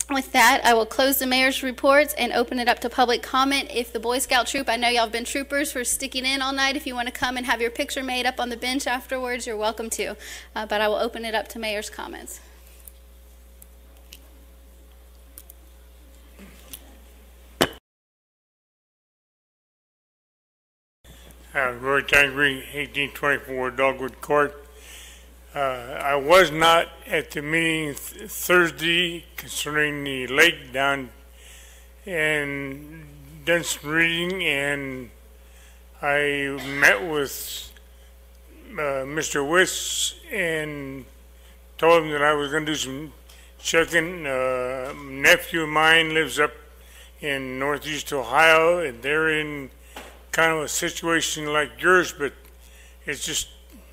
With that, I will close the mayor's reports and open it up to public comment. If the Boy Scout troop, I know y'all have been troopers for sticking in all night. If you want to come and have your picture made up on the bench afterwards, you're welcome to. But I will open it up to mayor's comments. Roy Tangreen, 1824 Dogwood Court. I was not at the meeting Thursday concerning the lake down and done some reading, and I met with Mr. Wiss and told him that I was going to do some checking. A nephew of mine lives up in northeast Ohio, and they're in kind of a situation like yours, but it's just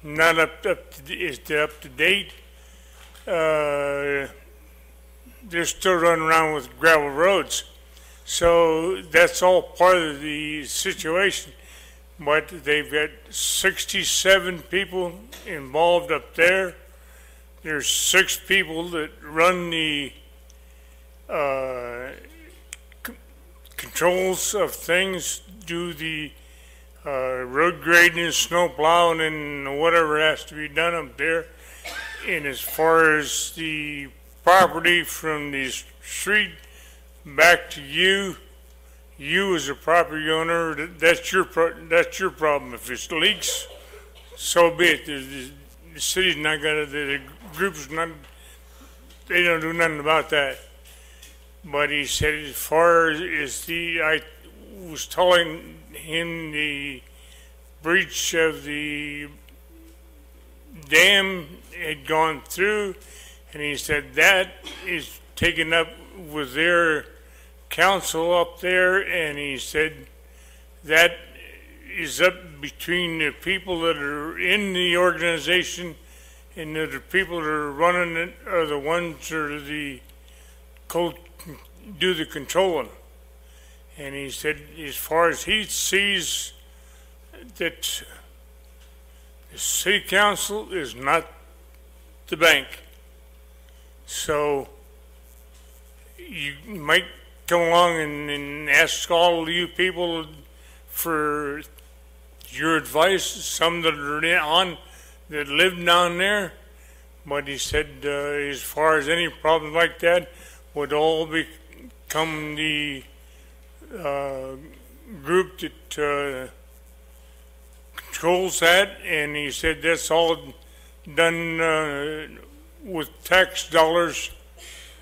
not up to date. They're still running around with gravel roads, so that's all part of the situation. But they've got 67 people involved up there. There's 6 people that run the controls of things, do the road grading and snow plowing and whatever has to be done up there. And as far as the property from the street back to you as a property owner, that's your problem. If it leaks, so be it. The city's not gonna, the group's not, they don't do nothing about that. But he said, as far as I was telling him the breach of the dam had gone through, and he said that is taken up with their council up there, and he said that is up between the people that are in the organization, and the people that are running it are the ones that are the do the controlling. And he said, as far as he sees, that the city council is not the bank. So you might come along and ask all of you people for your advice, some that are on, that live down there. But he said, as far as any problem like that, would all become the group that controls that, and he said that's all done with tax dollars,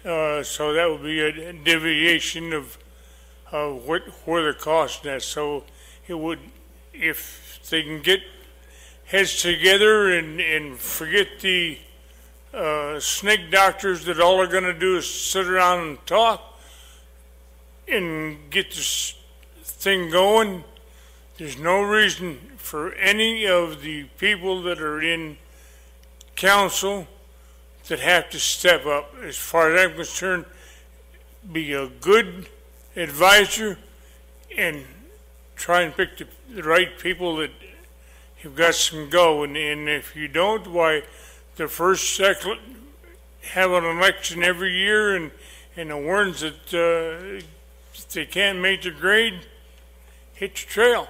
so that would be a deviation of where the cost is. So it would, if they can get heads together and forget the snake doctors that all they're going to do is sit around and talk and get this thing going, there's no reason for any of the people that are in council that have to step up. As far as I'm concerned, be a good advisor and try and pick the right people that have got some go. And if you don't, why, the first, second, have an election every year, and the ones that if they can't make the grade, hit the trail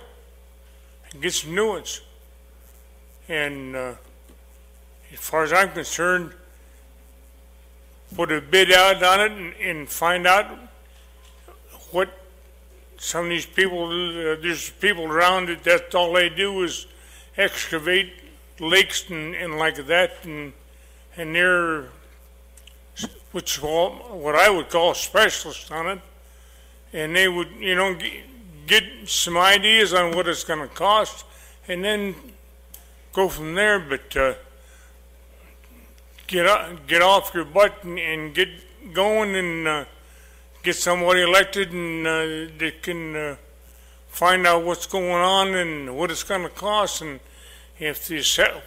and get some new ones. And as far as I'm concerned, put a bid out on it and find out what some of these people, there's people around it, that's all they do is excavate lakes and like that, and they're, which is what I would call specialists on it, and they would, you know, get some ideas on what it's going to cost, and then go from there. But get off your butt and get going, and get somebody elected, and they can find out what's going on and what it's going to cost, and if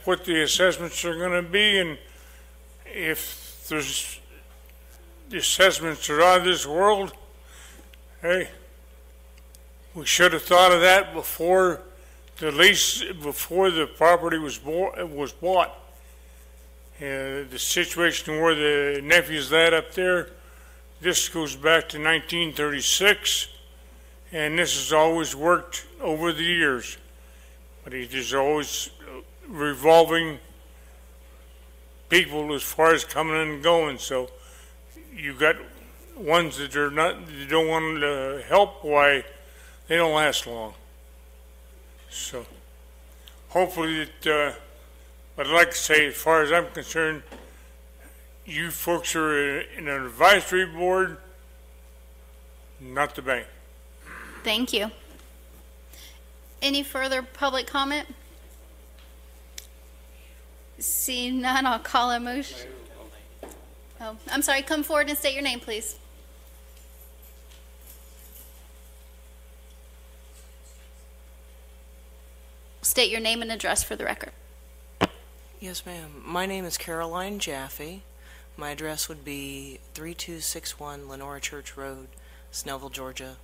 what the assessments are going to be, and if there's the assessments are out of this world. Hey, we should have thought of that before the lease, before the property was bought. The situation where the nephew's at up there, This goes back to 1936, and this has always worked over the years. But it is always revolving people as far as coming and going. So you got ones that are not, that don't want to help. Why, they don't last long. So hopefully that. But I'd like to say, as far as I'm concerned, you folks are in an advisory board, not the bank. Thank you. Any further public comment? Seeing none, I'll call a motion. Oh, I'm sorry. Come forward and state your name, please. State your name and address for the record. Yes, ma'am. My name is Caroline Jaffe. My address would be 3261 Lenora Church Road, Snellville, Georgia.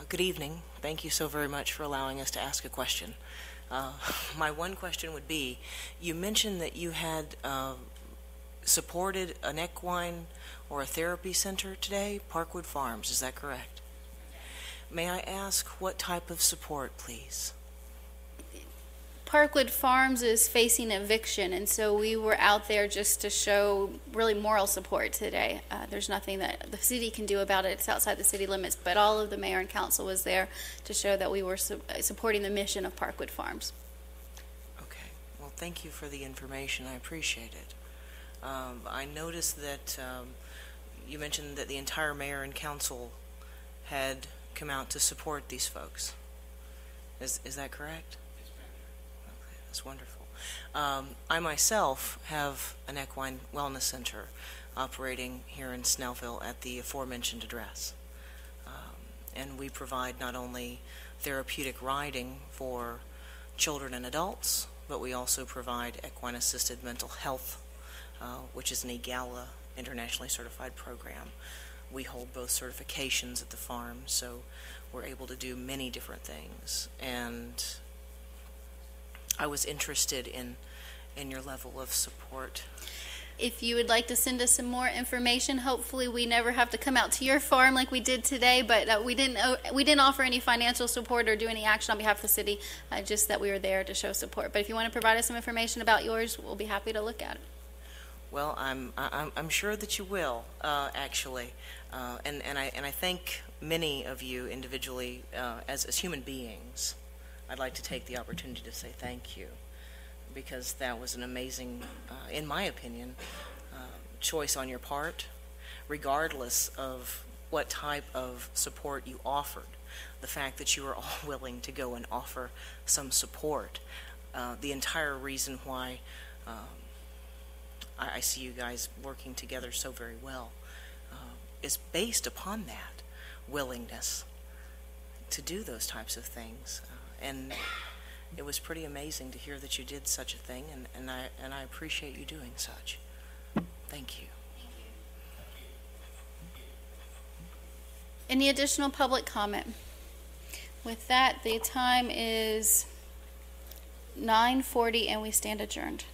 Good evening. Thank you so very much for allowing us to ask a question. My one question would be, you mentioned that you had supported an equine or a therapy center today, Parkwood Farms. Is that correct? May I ask what type of support, please? Parkwood Farms is facing eviction, and so we were out there just to show really moral support today. There's nothing that the city can do about it. It's outside the city limits, but all of the mayor and council was there to show that we were supporting the mission of Parkwood Farms. Okay. Well, thank you for the information. I appreciate it. I noticed that you mentioned that the entire mayor and council had come out to support these folks. Is that correct? That's wonderful. I myself have an equine wellness center operating here in Snellville at the aforementioned address. And we provide not only therapeutic riding for children and adults, but we also provide equine-assisted mental health, which is an EGALA internationally certified program. We hold both certifications at the farm, so we're able to do many different things. And I was interested in your level of support. If you would like to send us some more information, hopefully we never have to come out to your farm like we did today, but we didn't offer any financial support or do any action on behalf of the city, just that we were there to show support. But if you want to provide us some information about yours, we'll be happy to look at it. Well, I'm sure that you will, actually, and I thank many of you individually as human beings. I'd like to take the opportunity to say thank you, because that was an amazing, in my opinion, choice on your part, regardless of what type of support you offered. The fact that you were all willing to go and offer some support, the entire reason why I see you guys working together so very well, is based upon that willingness to do those types of things. And it was pretty amazing to hear that you did such a thing, and I appreciate you doing such. Thank you. Any additional public comment? With that, the time is 9:40 and we stand adjourned.